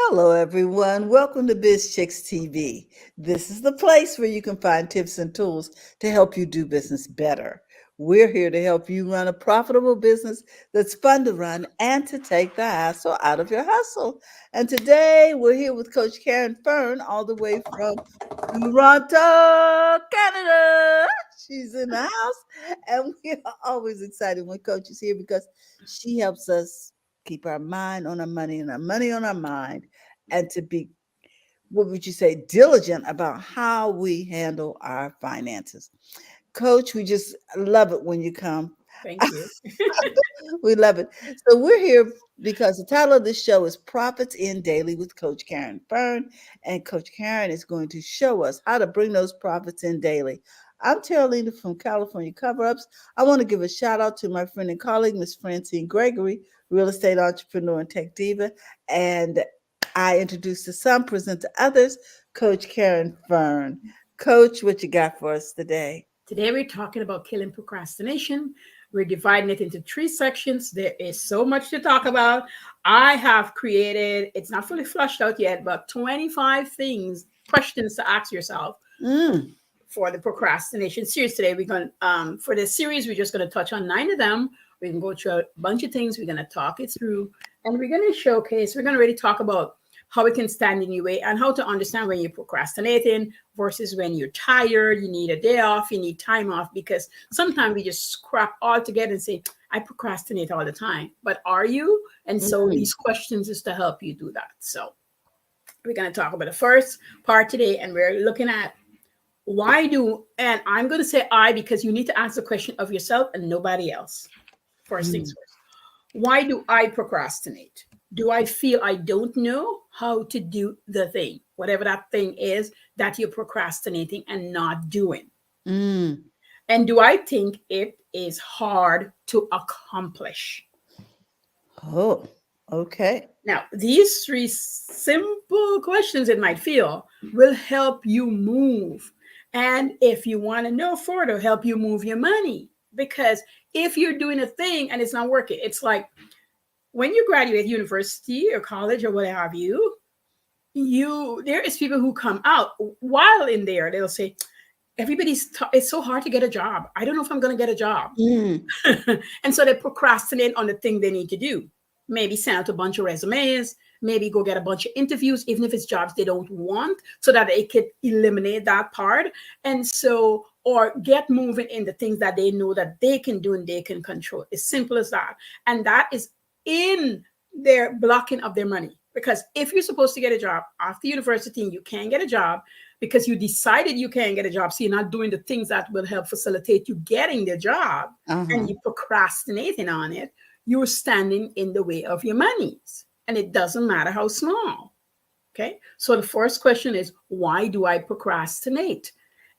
Hello, everyone. Welcome to BizChicks TV. This is the place where you can find tips and tools to help you do business better. We're here to help you run a profitable business that's fun to run and to take the hassle out of your hustle. And today we're here with Coach Caren Fern, all the way from Toronto, Canada. She's in the house, and we are always excited when Coach is here because she helps us keep our mind on our money and our money on our mind, and to be, what would you say, diligent about how we handle our finances. Coach, we just love it when you come. Thank you. We love it. So we're here because the title of this show is Profits in Daily with Coach Caren Fern. And Coach Caren is going to show us how to bring those profits in daily. I'm Terralina from California Cover Ups. I want to give a shout out to my friend and colleague, Miss Francine Gregory, real estate entrepreneur and tech diva. And I introduce to some, present to others, Coach Caren Fern. Coach, what you got for us today? Today we're talking about killing procrastination. We're dividing it into three sections. There is so much to talk about. I have created, it's not fully flushed out yet, but 25 questions to ask yourself Mm. for the procrastination series. Today we're going for this series, we're just going to touch on 9 of them. We can go through a bunch of things. We're going to talk it through, and we're going to showcase, we're going to really talk about how it can stand in your way and how to understand when you're procrastinating versus when you're tired, you need a day off, you need time off, because sometimes we just scrap all together and say, I procrastinate all the time. But are you? And so these questions is to help you do that. So we're going to talk about the first part today, and we're looking at and I'm going to say I, because you need to ask the question of yourself and nobody else. First things first. Why do I procrastinate? Do I feel I don't know how to do the thing, whatever that thing is that you're procrastinating and not doing? Mm. And do I think it is hard to accomplish? Oh, okay. Now, these three simple questions, it might feel, will help you move. And if you want to know further, help you move your money. Because if you're doing a thing and it's not working, it's like, when you graduate university or college or what have you, there is people who come out while in there. They'll say, it's so hard to get a job. I don't know if I'm going to get a job. Mm. And so they procrastinate on the thing they need to do. Maybe send out a bunch of resumes, maybe go get a bunch of interviews, even if it's jobs they don't want, so that they could eliminate that part. And so, or get moving in the things that they know that they can do and they can control. As simple as that. And that is in their blocking of their money. Because if you're supposed to get a job after university and you can't get a job because you decided you can't get a job, so you're not doing the things that will help facilitate you getting the job, and you're procrastinating on it, you're standing in the way of your monies. And it doesn't matter how small. Okay. So the first question is, why do I procrastinate?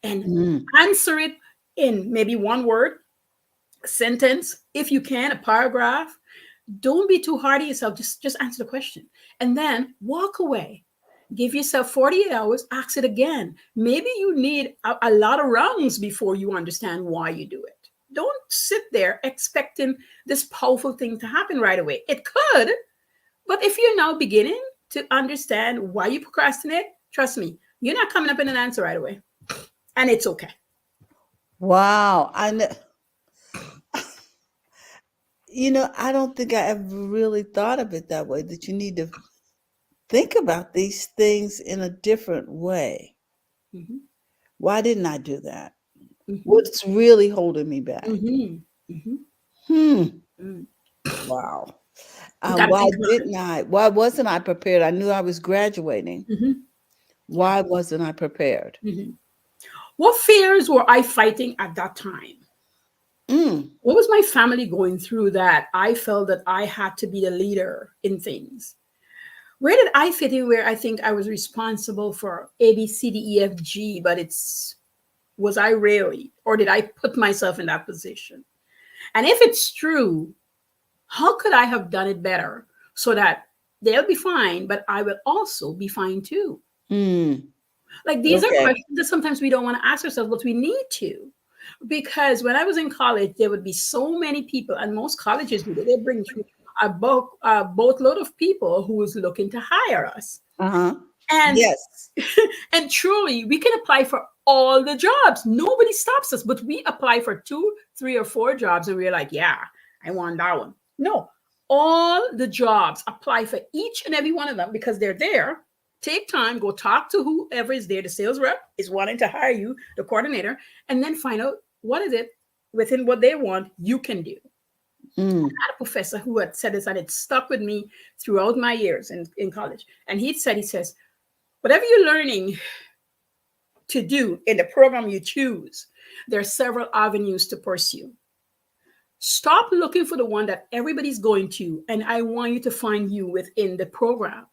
And answer it in maybe one word, a sentence, if you can, a paragraph. Don't be too hard on yourself. Just answer the question and then walk away. Give yourself 48 hours, ask it again. Maybe you need a lot of rounds before you understand why you do it. Don't sit there expecting this powerful thing to happen right away. It could, but if you're now beginning to understand why you procrastinate, trust me, you're not coming up with an answer right away. And it's okay. Wow. I don't think I ever really thought of it that way, that you need to think about these things in a different way. Mm-hmm. Why didn't I do that? Mm-hmm. What's really holding me back? Mm-hmm. Mm-hmm. Wow. Why wasn't I prepared? I knew I was graduating. Mm-hmm. Why wasn't I prepared? Mm-hmm. What fears were I fighting at that time? What was my family going through that I felt that I had to be the leader in things? Where did I fit in where I think I was responsible for A, B, C, D, E, F, G, but was I really? Or did I put myself in that position? And if it's true, how could I have done it better so that they'll be fine, but I will also be fine too? Like, these are questions that sometimes we don't want to ask ourselves, but we need to. Because when I was in college, there would be so many people, and most colleges do, they bring through a boatload of people who is looking to hire us. Uh-huh. And Yes. and truly, we can apply for all the jobs. Nobody stops us, but we apply for 2, 3, or 4 jobs, and we're like, yeah, I want that one. No, all the jobs, apply for each and every one of them because they're there. Take time, go talk to whoever is there. The sales rep is wanting to hire you, the coordinator, and then find out what is it within what they want you can do. Mm. I had a professor who had said this, and it stuck with me throughout my years in college. And he says, whatever you're learning to do in the program you choose, there are several avenues to pursue. Stop looking for the one that everybody's going to, and I want you to find you within the program.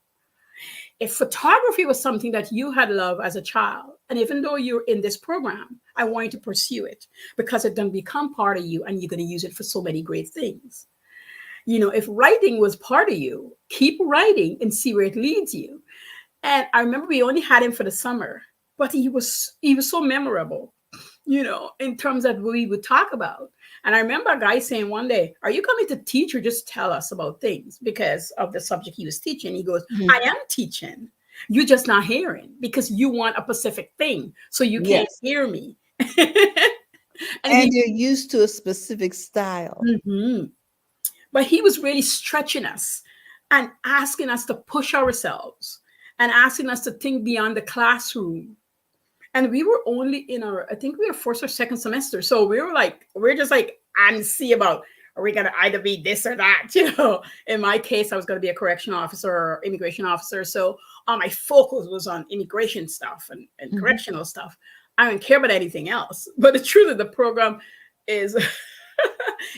If photography was something that you had loved as a child, and even though you're in this program, I want you to pursue it because it's going to become part of you and you're going to use it for so many great things. If writing was part of you, keep writing and see where it leads you. And I remember we only had him for the summer, but he was so memorable, in terms of what we would talk about. And I remember a guy saying one day, are you coming to teach or just tell us about things because of the subject he was teaching? He goes, I am teaching. You're just not hearing because you want a specific thing. So you can't Yes. hear me. And you're used to a specific style. Mhm. But he was really stretching us and asking us to push ourselves and asking us to think beyond the classroom. And we were only in I think we were first or second semester. So we're just like, and see about, are we going to either be this or that? In my case, I was going to be a correctional officer or immigration officer. So all my focus was on immigration stuff and correctional stuff. I don't care about anything else. But the truth of the program is,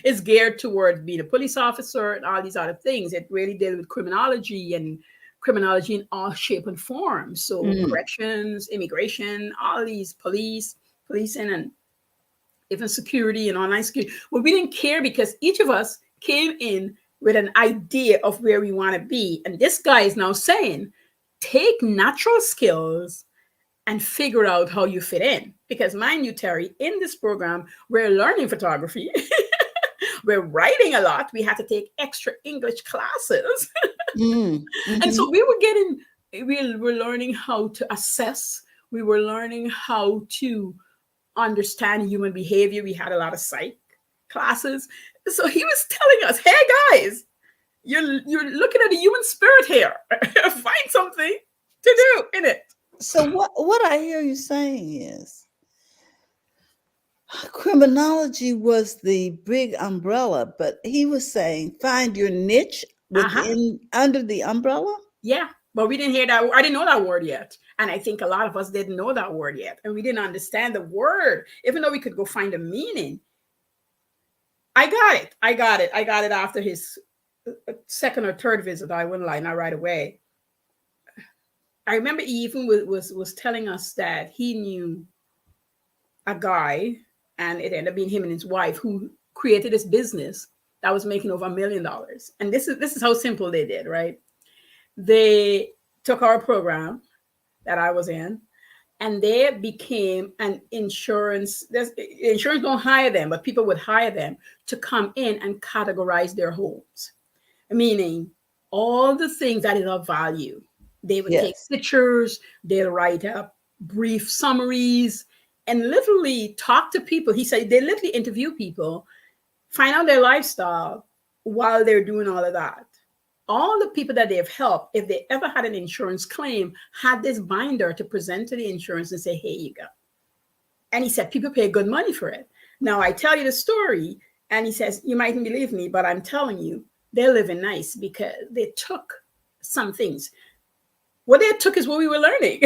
is geared towards being a police officer and all these other things. It really deals with criminology in all shape and form. So corrections, immigration, all these policing, and even security and online security. Well, we didn't care because each of us came in with an idea of where we want to be. And this guy is now saying, take natural skills and figure out how you fit in. Because mind you, Terry, in this program, we're learning photography. We're writing a lot. We had to take extra English classes. And so we were learning how to assess. We were learning how to understand human behavior. We had a lot of psych classes. So he was telling us, hey guys, you're looking at the human spirit here. Find something to do in it. So what I hear you saying is criminology was the big umbrella, but he was saying find your niche within under the umbrella. Yeah, but we didn't hear that. I didn't know that word yet. And I think a lot of us didn't know that word yet. And we didn't understand the word, even though we could go find a meaning. I got it after his second or third visit. I wouldn't lie, not right away. I remember he even was telling us that he knew a guy, and it ended up being him and his wife, who created this business that was making over $1 million. And this is how simple they did, right? They took our program that I was in, and they became an insurance. Insurance don't hire them, but people would hire them to come in and categorize their homes, meaning all the things that is of value. They would take Yes. pictures, they'll write up brief summaries, and literally talk to people. He said they literally interview people, find out their lifestyle while they're doing all of that. All the people that they've helped, if they ever had an insurance claim, had this binder to present to the insurance and say, here you go. And he said, people pay good money for it. Now I tell you the story, and he says, you mightn't believe me, but I'm telling you, they're living nice because they took some things. What they took is what we were learning.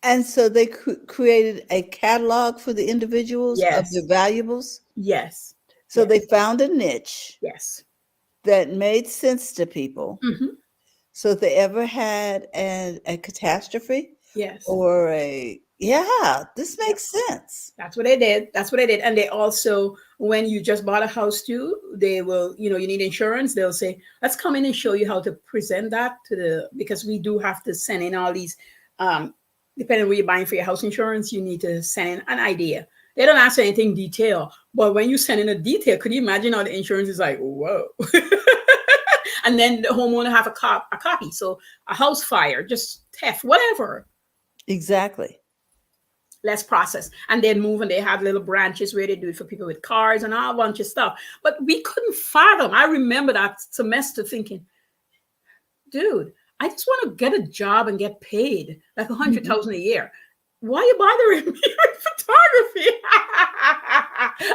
And so they created a catalog for the individuals of their Yes. valuables. Yes. So Yes. they found a niche Yes. that made sense to people. Mm-hmm. So if they ever had a catastrophe Yes. or this Yep. makes sense. That's what they did. That's what they did. And they also, when you just bought a house too, they will, you need insurance. They'll say, let's come in and show you how to present that because we do have to send in all these, depending on what you're buying for your house insurance, you need to send in an idea. They don't ask anything detail. But when you send in a detail, could you imagine how the insurance is like, whoa? And then the homeowner have a copy. So a house fire, just theft, whatever. Exactly. Less process. And then move, and they have little branches where they do it for people with cars and a whole bunch of stuff. But we couldn't fathom. I remember that semester thinking, dude, I just want to get a job and get paid like Mhm. 100,000 a year. Why are you bothering me with photography?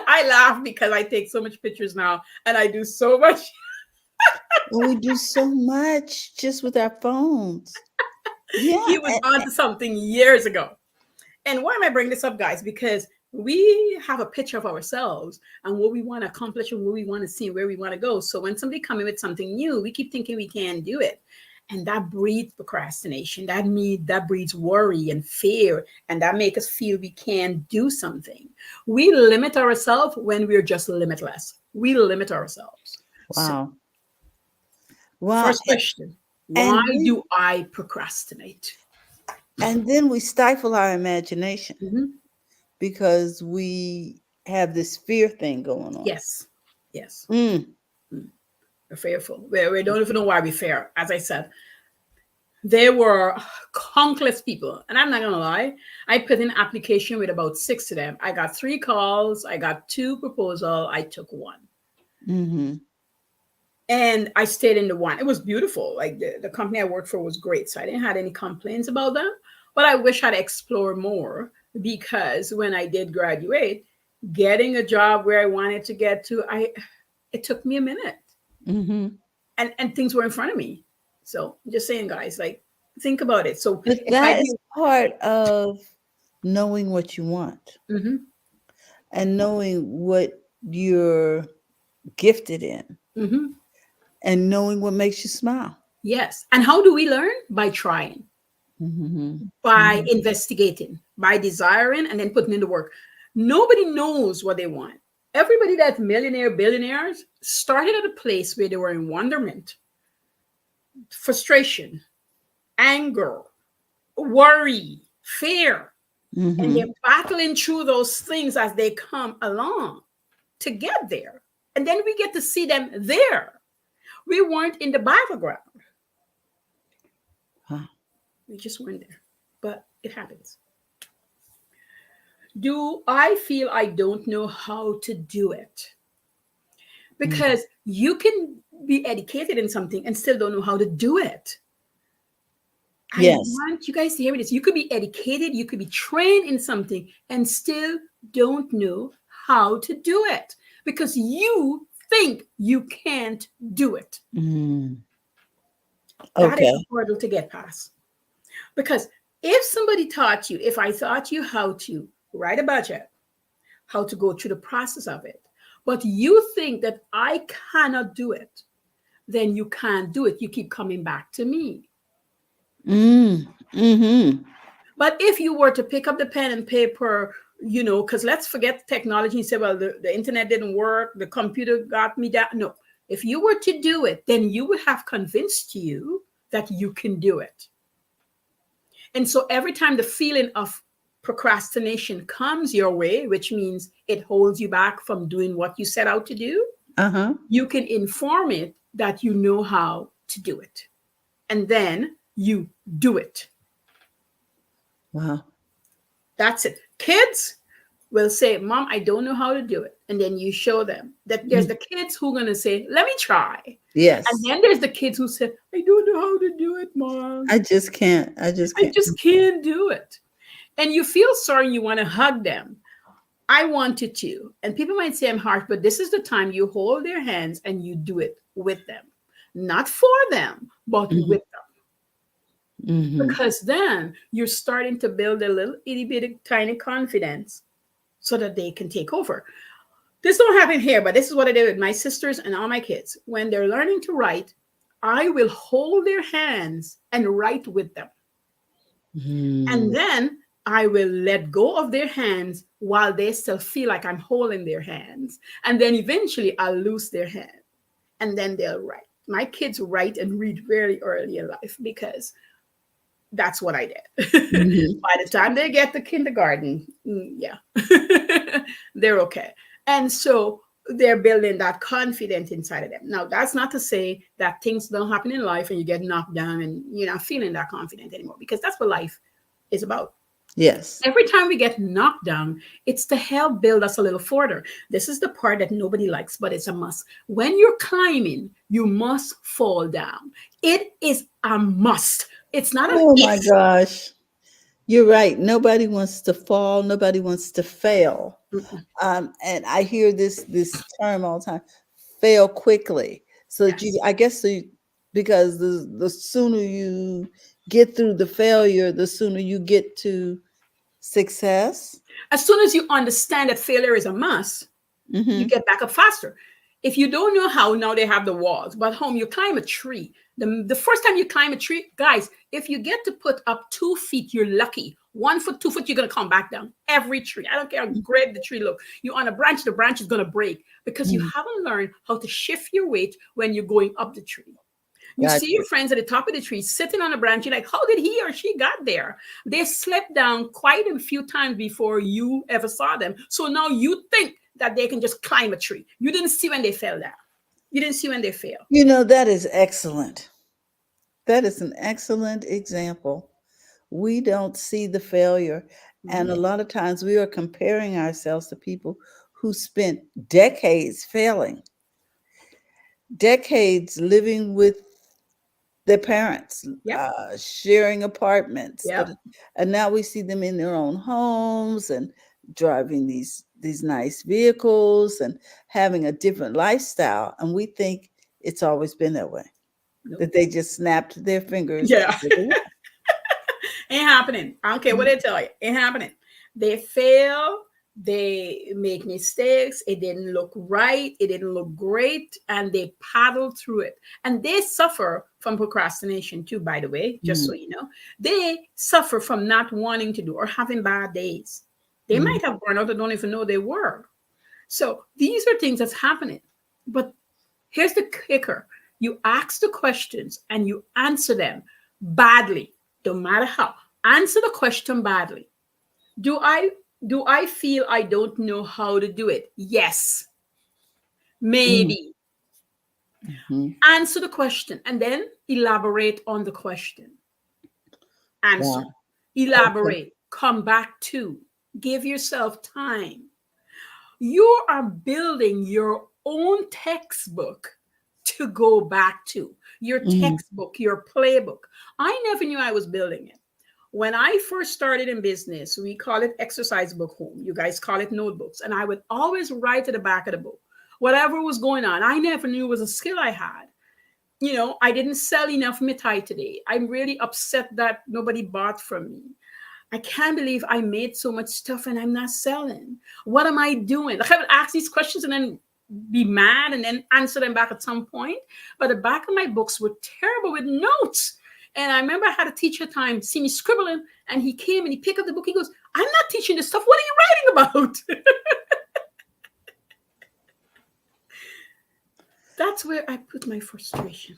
I laugh because I take so much pictures now and I do so much. And we do so much just with our phones. Yeah. He was onto something years ago. And why am I bringing this up, guys? Because we have a picture of ourselves and what we want to accomplish and what we want to see and where we want to go. So when somebody comes in with something new, we keep thinking we can't do it. And that breeds procrastination. That breeds worry and fear, and that makes us feel we can't do something. We limit ourselves when we're just limitless. We limit ourselves. So, Wow. Wow. first question: why And then, do I procrastinate? we stifle our imagination Mhm. because we have this fear thing going on. Yes, yes. Mm. Mm. We're fearful. We don't even know why we fear. As I said, there were countless people, and I'm not gonna lie. I put in an application with about 6 of them. I got 3 calls. I got 2 proposals. I took one, Hmm. and I stayed in the one. It was beautiful. Like the company I worked for was great, so I didn't have any complaints about them. But I wish I'd explore more because when I did graduate, getting a job where I wanted to get to, I it took me a minute. Hmm. And things were in front of me. So I'm just saying, guys, like think about it. So But if I that is do, part of knowing what you want mm-hmm, and knowing what you're gifted in mm-hmm, and knowing what makes you smile. yes. And how do we learn? By trying, Hmm. by Hmm. investigating, by desiring, and then putting in the work. Nobody knows what they want. Everybody that's millionaire, billionaires started at a place where they were in wonderment, frustration, anger, worry, fear, and Hmm. they're battling through those things as they come along to get there. And then we get to see them there. We weren't in the battleground. We just weren't there. But it happens. Do I feel I don't know how to do it? Because you can be educated in something and still don't know how to do it. I Yes. want you guys to hear this. You could be educated, you could be trained in something and still don't know how to do it because you think you can't do it. Mm. That is a Okay. hurdle to get past. Because if somebody taught you, if I taught you how to write a budget, how to go through the process of it, but you think that I cannot do it, then you can't do it. You keep coming back to me. Mm. Hmm. But if you were to pick up the pen and paper, because let's forget technology and say, well, the internet didn't work, the computer got me down. No, if you were to do it, then you would have convinced you that you can do it. And so every time the feeling of procrastination comes your way, which means it holds you back from doing what you set out to do, Uh-huh. you can inform it that you know how to do it. And then you do it. Wow. That's it. Kids will say, Mom, I don't know how to do it. And then you show them that there's Mm. the kids who are going to say, let me try. And Yes. then there's the kids who say, I don't know how to do it, Mom. I just can't. I just I can't. just can't do it. And you feel sorry and you want to hug them. I wanted to. And people might say I'm harsh, but this is the time you hold their hands and you do it with them. Not for them, but Hmm. with them. Hmm. Because then you're starting to build a little itty bitty tiny confidence so that they can take over. This don't happen here, but this is what I did with my sisters and all my kids. When they're learning to write, I will hold their hands and write with them. And Mm. then I will let go of their hands while they still feel like I'm holding their hands. And then eventually I'll loose their hand and then they'll write. My kids write and read very early in life because That's what I did. Mhm. By the time they get to kindergarten, yeah, they're okay. And so they're building that confidence inside of them. Now, that's not to say that things don't happen in life and you get knocked down and you're not feeling that confident anymore, because that's what life is about. Yes. Every time we get knocked down, it's to help build us a little further. This is the part that nobody likes, but it's a must. When you're climbing, you must fall down. It is a must. It's not an Oh my if. gosh. You're right. Nobody wants to fall. Nobody wants to fail. Mm-mm. And I hear this term all the time: fail quickly, so that you. Yes. I guess so because the sooner you get through the failure, the sooner you get to success. As soon as you understand that failure is a must, you Mm-hmm. get back up faster. If you don't know how, now they have the walls. But home, you climb a tree. The first time you climb a tree, guys, if you get to put up 2 feet, you're lucky. 1 foot, 2 foot, you're gonna come back down. Every tree. I don't care how great the tree look. You're on a branch, the branch is gonna break because you Mm-hmm. haven't learned how to shift your weight when you're going up the tree. You see Gotcha. your friends at the top of the tree sitting on a branch. You're like, how did he or she got there? They slept down quite a few times before you ever saw them. So now you think that they can just climb a tree. You didn't see when they fell down. You didn't see when they failed. You know, that is excellent. That is an excellent example. We don't see the failure. And Mhm. a lot of times we are comparing ourselves to people who spent decades failing, decades living with their parents, Yep. sharing apartments. Yep. And now we see them in their own homes and driving these nice vehicles and having a different lifestyle. And we think it's always been that way, Nope. that they just snapped their fingers and Yeah. did it. Ain't happening. I don't care what they tell you. Ain't happening. They fail. They make mistakes. It didn't look right. It didn't look great. And they paddle through it. And they suffer from procrastination too, by the way, just so Mhm. you know. They suffer from not wanting to do or having bad days. They Mhm. might have burnout and don't even know they were. So these are things that's happening. But here's the kicker: you ask the questions and you answer them badly, no matter how. Answer the question badly. Do I do I feel I don't know how to do it? Yes, Mhm. maybe. Mhm. Answer the question and then elaborate on the question. Answer, Wow. Okay. elaborate, come back to. Give yourself time. You are building your own textbook to go back to, your Mhm. textbook, your playbook. I never knew I was building it. When I first started in business, we call it exercise book home. You guys call it notebooks. And I would always write at the back of the book whatever was going on. I never knew it was a skill I had. I didn't sell enough mithai today. I'm really upset that nobody bought from me. I can't believe I made so much stuff and I'm not selling. What am I doing? Like, I would ask these questions and then be mad and then answer them back at some point. But the back of my books were terrible with notes. And I remember I had a teacher at the time see me scribbling, and he came and he picked up the book. He goes, I'm not teaching this stuff. What are you writing about? That's where I put my frustration.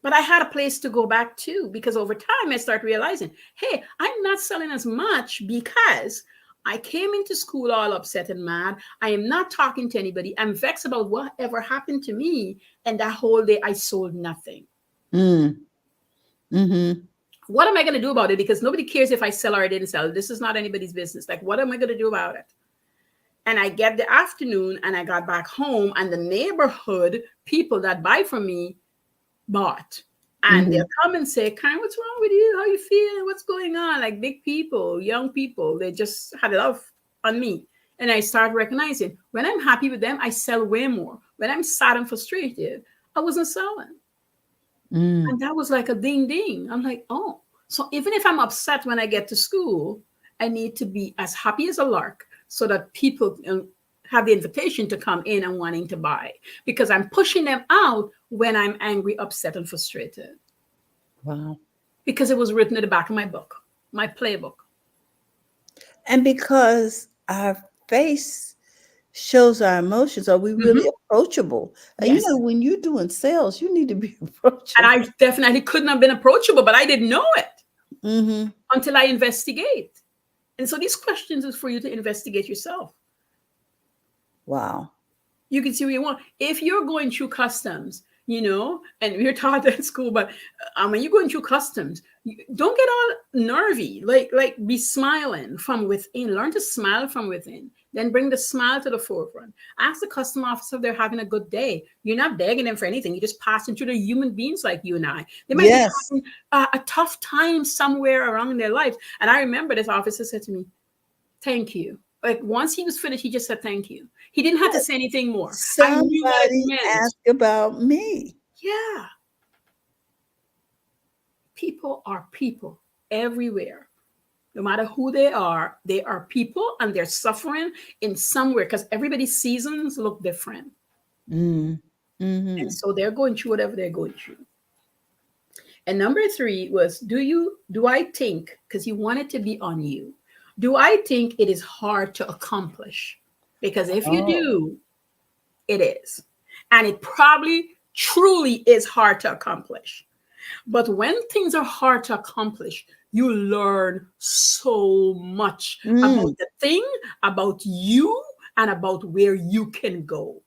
But I had a place to go back to, because over time I start realizing, hey, I'm not selling as much because I came into school all upset and mad. I am not talking to anybody. I'm vexed about whatever happened to me. And that whole day I sold nothing. Mm. Mhm. What am I going to do about it? Because nobody cares if I sell or I didn't sell. This is not anybody's business. Like, what am I going to do about it? And I get the afternoon and I got back home, and the neighborhood people that buy from me bought. And they'll Mhm. come and say, Karen, what's wrong with you? How you feeling? What's going on? Like, big people, young people, they just had love on me. And I start recognizing when I'm happy with them, I sell way more. When I'm sad and frustrated, I wasn't selling. Mm. And that was like a ding ding. I'm like, oh, so even if I'm upset when I get to school, I need to be as happy as a lark so that people have the invitation to come in and wanting to buy, because I'm pushing them out when I'm angry, upset, and frustrated, Wow. because it was written at the back of my book, my playbook. And because our face shows our emotions, are we really Mhm. approachable? And Yes. when you're doing sales, you need to be And approachable. I definitely couldn't have been approachable, but I didn't know it. Mm-hmm. until I investigate. And so these questions is for you to investigate yourself. Wow. You can see what you want. If you're going through customs, and we're taught that at school, but when you're going through customs, don't get all nervy. Like be smiling from within. Learn to smile from within. Then bring the smile to the forefront. Ask the custom officer if they're having a good day. You're not begging them for anything. You're just passing through. The human beings like you and I. They might be Yes. having a tough time somewhere around in their lives. And I remember this officer said to me, "Thank you." Like once he was finished, he just said thank you. He didn't have to Yes. say anything more. I knew what it Somebody meant. asked about me. Yeah, people are people everywhere. No matter who they are people and they're suffering in somewhere because everybody's seasons look different. Mm. And Mm-hmm. so they're going through whatever they're going through. And number three was, do I think, because you want it to be on you, do I think it is hard to accomplish? Because if you Oh. do, it is. And it probably truly is hard to accomplish. But when things are hard to accomplish, you learn so much about Mm. the thing, about you, and about where you can go.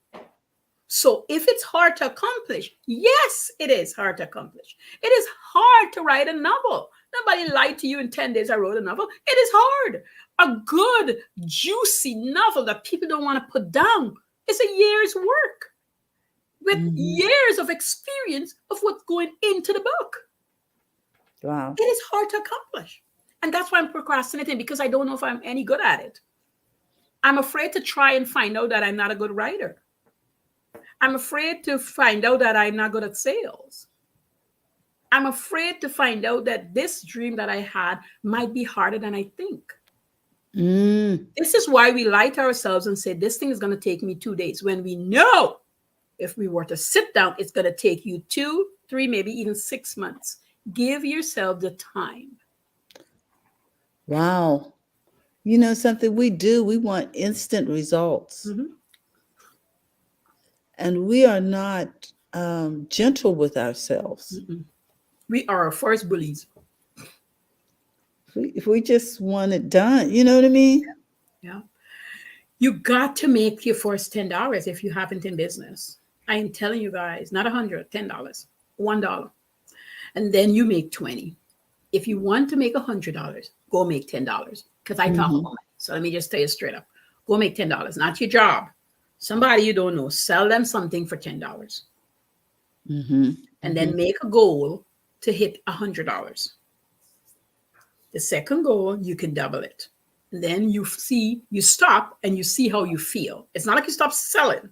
So if it's hard to accomplish, yes, it is hard to accomplish. It is hard to write a novel. Nobody lied to you in 10 days I wrote a novel. It is hard. A good, juicy novel that people don't want to put down is a year's work with Mm-hmm. years of experience of what's going into the book. Wow. It is hard to accomplish. And that's why I'm procrastinating because I don't know if I'm any good at it. I'm afraid to try and find out that I'm not a good writer. I'm afraid to find out that I'm not good at sales. I'm afraid to find out that this dream that I had might be harder than I think. Mm. This is why we lie to ourselves and say, this thing is going to take me 2 days, when we know if we were to sit down, it's going to take you 2, 3, maybe even 6 months. Give yourself the time. Wow. You know something we do, we want instant results. Mhm. And we are not gentle with ourselves. Mm-mm. We are our first bullies. If we just want it done, you know what I mean? Yeah. You got to make your first $10 if you haven't in business. I am telling you guys, not 100, $10, $1. And then you make 20. If you want to make $100, go make $10. Because I talk about Mm-hmm. money. So let me just tell you straight up. Go make $10, not your job. Somebody you don't know, sell them something for $10. Mm-hmm. And Mm-hmm. then make a goal to hit $100. The second goal, you can double it. And then you stop and you see how you feel. It's not like you stop selling,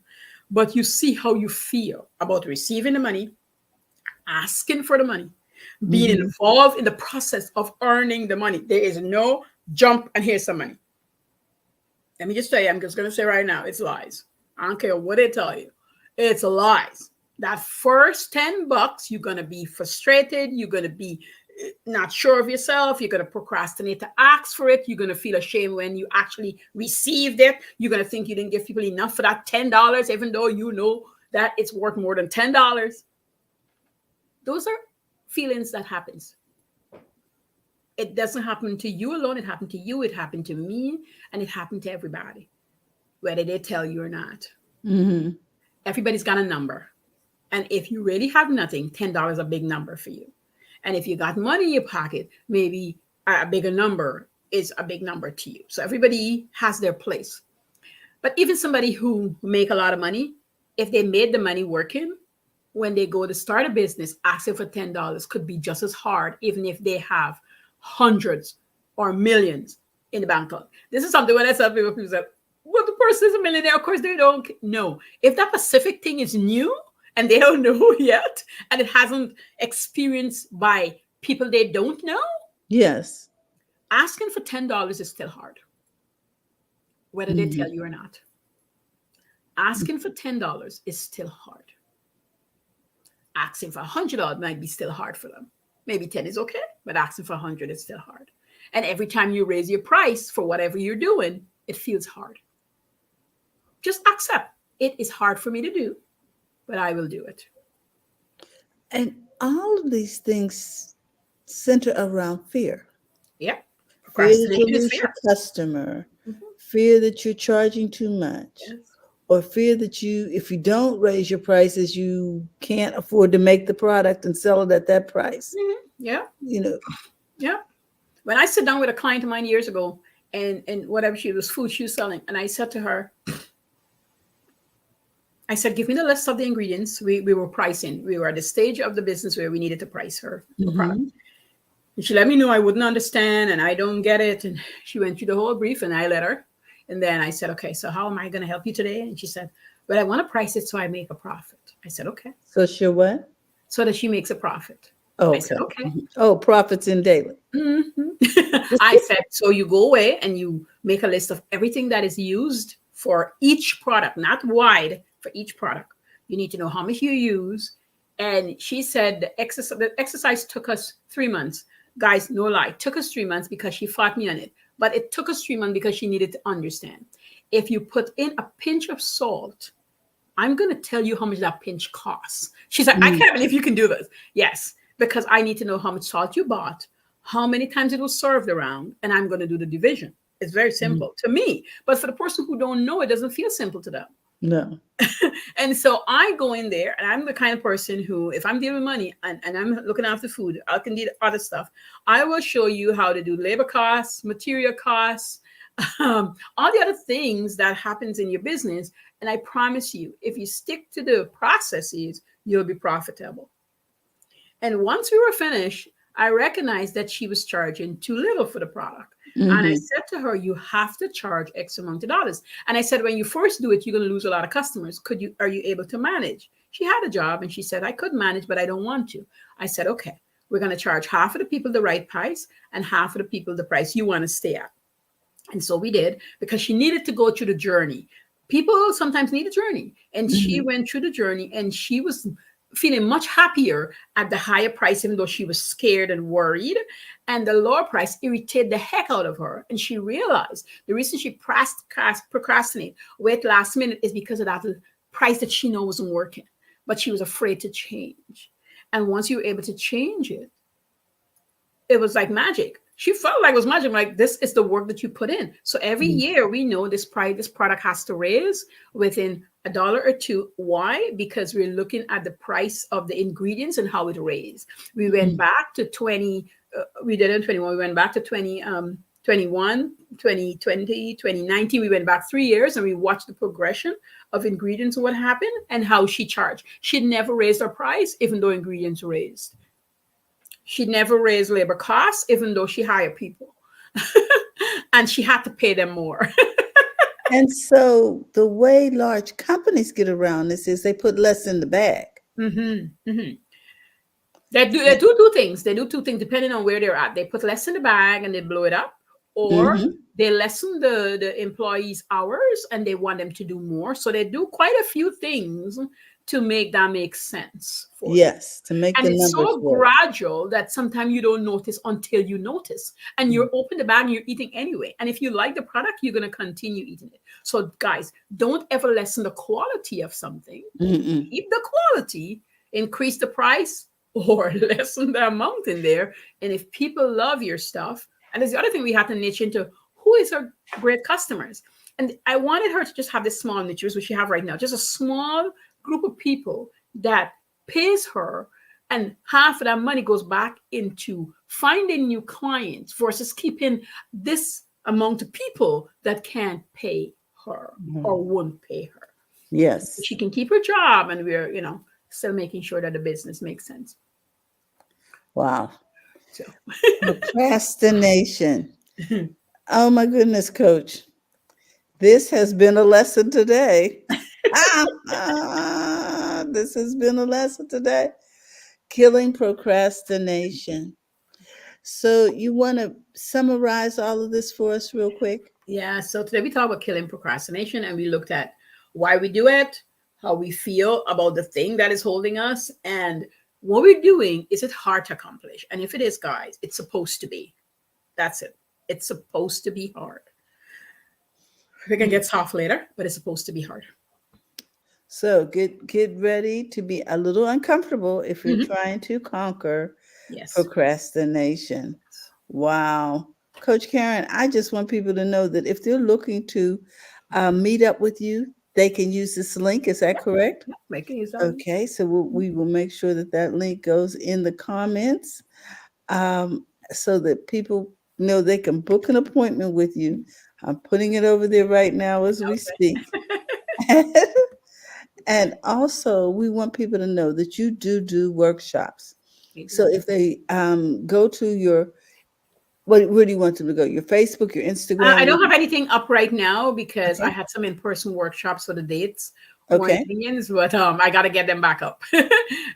but you see how you feel about receiving the money, asking for the money, being Mm-hmm. involved in the process of earning the money. There is no jump and here's some money. Let me just tell you, I'm just going to say right now, it's lies. I don't care what they tell you. It's lies. That first $10, you're going to be frustrated. You're going to be not sure of yourself. You're going to procrastinate to ask for it. You're going to feel ashamed when you actually received it. You're going to think you didn't give people enough for that $10, even though you know that it's worth more than $10. Those are feelings that happens. It doesn't happen to you alone. It happened to you. It happened to me. And it happened to everybody, whether they tell you or not. Mm-hmm. Everybody's got a number. And if you really have nothing, $10 is a big number for you. And if you got money in your pocket, maybe a bigger number is a big number to you. So everybody has their place. But even somebody who make a lot of money, if they made the money working, when they go to start a business, asking for $10 could be just as hard, even if they have hundreds or millions in the bank account. This is something when I tell people say, well, the person is a millionaire. Of course, they don't know. If that specific thing is new and they don't know yet, and it hasn't experienced by people they don't know, Yes. asking for $10 is still hard, whether they Mm-hmm. tell you or not. Asking for $10 is still hard. Asking for $100 might be still hard for them. Maybe 10 is okay, but asking for 100 is still hard. And every time you raise your price for whatever you're doing, it feels hard. Just accept it is hard for me to do, but I will do it. And all of these things center around fear. Yeah. Fear that you'll Procrastination is lose your fear. customer, Mhm. fear that you're charging too much, Yes. or fear that if you don't raise your prices, you can't afford to make the product and sell it at that price. Yeah. You know, Yeah. When I sit down with a client of mine years ago, and whatever she was food she was selling, and I said to her, I said, give me the list of the ingredients. We were pricing. We were at the stage of the business where we needed to price her product. hmm And she let me know I wouldn't understand and I don't get it. And she went through the whole brief and I let her. And then I said, okay, so how am I going to help you today? And she said, well, I want to price it so I make a profit. I said, okay. So sure what? So that she makes a profit. I said, Okay. okay. Oh, profits in daily. I said, so you go away and you make a list of everything that is used for each product, not wide for each product. You need to know how much you use. And she said the exercise took us 3 months. Guys, no lie, it took us 3 months because she fought me on it. But it took us 3 months because she needed to understand. If you put in a pinch of salt, I'm going to tell you how much that pinch costs. She's like, I Mm, can't believe you can do this. Yes, because I need to know how much salt you bought, how many times it was served around, and I'm going to do the division. It's very mm, simple to me. But for the person who don't know, it doesn't feel simple to them. no. And so I go in there, and I'm the kind of person who, if I'm dealing with money and I'm looking after food, I can do other stuff. I will show you how to do labor costs, material costs, all the other things that happens in your business. And I promise you, if you stick to the processes, you'll be profitable. And once we were finished, I recognized that she was charging too little for the product. And I hmm said to her, you have to charge X amount of dollars. And I said, when you first do it, you're going to lose a lot of customers. Are you able to manage? She had a job and she said, I could manage, but I don't want to. I said, okay, we're going to charge half of the people the right price and half of the people the price you want to stay at. And so we did because she needed to go through the journey. People sometimes need a journey. And she hmm went through the journey and she was feeling much happier at the higher price, even though she was scared and worried. And the lower price irritated the heck out of her. And she realized the reason she procrastinate, wait last minute, is because of that price that she knows wasn't working. But she was afraid to change. And once you were able to change it, it was like magic. She felt like it was magic. Like, this is the work that you put in. So every year we know this price, this product has to raise within a dollar or two. Why? Because we're looking at the price of the ingredients and how it raised. We went back to 20, we did in 21, we went back to 20, 21, 2020, 2019. We went back 3 years and we watched the progression of ingredients and what happened and how she charged. She never raised her price, even though ingredients raised. She never raised labor costs, even though she hired people. And she had to pay them more. And so the way large companies get around this is they put less in the bag. Mm-hmm, mm-hmm. They do things. They do two things depending on where they're at. They put less in the bag and they blow it up, or hmm they lessen the employees' hours and they want them to do more. So they do quite a few things to make that make sense for them. Yes, to make And the it's numbers so work. gradual that sometimes you don't notice until you notice. And you're open the bag and you're eating anyway. And if you like the product, you're going to continue eating it. So, guys, don't ever lessen the quality of something. Mm-mm. Keep the quality, increase the price, or lessen the amount in there. And if people love your stuff, and there's the other thing we have to niche into, who is our great customers? And I wanted her to just have this small niche, which she have right now, just a small group of people that pays her, and half of that money goes back into finding new clients versus keeping this amount of people that can't pay her or won't pay her. Yes. She can keep her job and we're, still making sure that the business makes sense. Wow. So Procrastination. Oh my goodness, coach. This has been a lesson today. This has been a lesson today. Killing procrastination. So, you want to summarize all of this for us, real quick? yeah, so today we talked about killing procrastination and we looked at why we do it, how we feel about the thing that is holding us, and what we're doing. Is it hard to accomplish? And if it is, guys, it's supposed to be. That's it. It's supposed to be hard. We can get soft later, but it's supposed to be hard. So, get ready to be a little uncomfortable if you're Mhm. trying to conquer Yes. procrastination. Wow. Coach Caren, I just want people to know that if they're looking to meet up with you, they can use this link. Is that correct? Yeah, making use of it. Okay, so we will make sure that that link goes in the comments um, so that people know they can book an appointment with you. I'm putting it over there right now as we speak. And also, we want people to know that you do workshops. We So do. if they go to your, where do you want them to go? Your Facebook, your I Instagram? don't have anything up right now because I Okay. had some in-person workshops, so the dates weren't Okay. opinions, but I got to get them back up All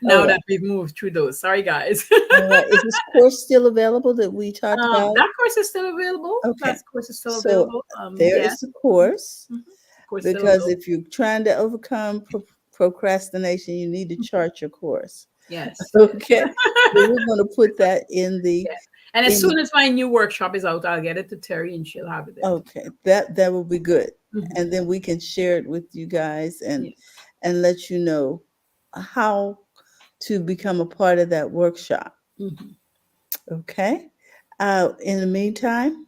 now right. that we've moved through those. Sorry, guys. All right. Is this course still available that we talked about? That course is still available. That Okay. course is still So available. there is Yes, the course. mhm. Course still Because available. if you're trying to overcome procrastination, you need to chart your course. Yes, Okay, so we're going to put that in the yes. And as in the soon as my new workshop is out, I'll get it to Terry, and she'll have it there. okay, that will be good, Mhm. and then we can share it with you guys Yeah. and let you know how to become a part of that workshop. Mhm. Okay, in the meantime,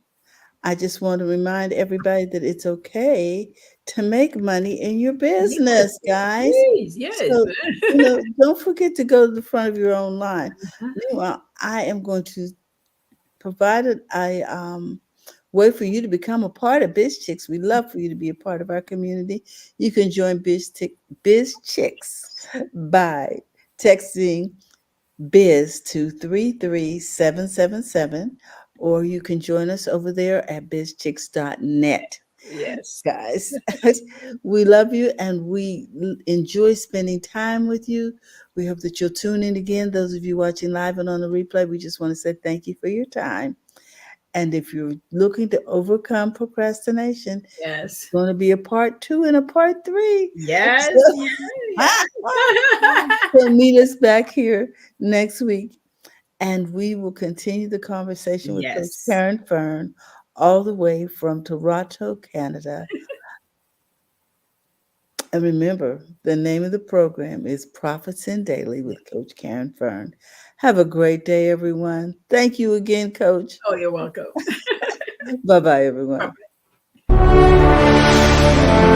I just want to remind everybody that it's okay to make money in your Yes, business, yes, guys. please, yes. So, don't forget to go to the front of your own line. Uh-huh. Meanwhile, I am going to provide a way for you to become a part of BizChicks. We love for you to be a part of our community. You can join BizChicks by texting biz to 33777, or you can join us over there at bizchicks.net. Yes. Guys, we love you and we enjoy spending time with you. We hope that you'll tune in again. Those of you watching live and on the replay, we just want to say thank you for your time. And if you're looking to overcome procrastination, Yes. going to be a part two and a part three. Yes. So, Yeah. Yeah. so meet us back here next week, and we will continue the conversation with Coach Yes. Caren Fern, all the way from Toronto, Canada. And remember, the name of the program is Profits in Daily with Coach Caren Fern. Have a great day, everyone. Thank you again, Coach. Oh, you're welcome. Bye bye, everyone. Bye.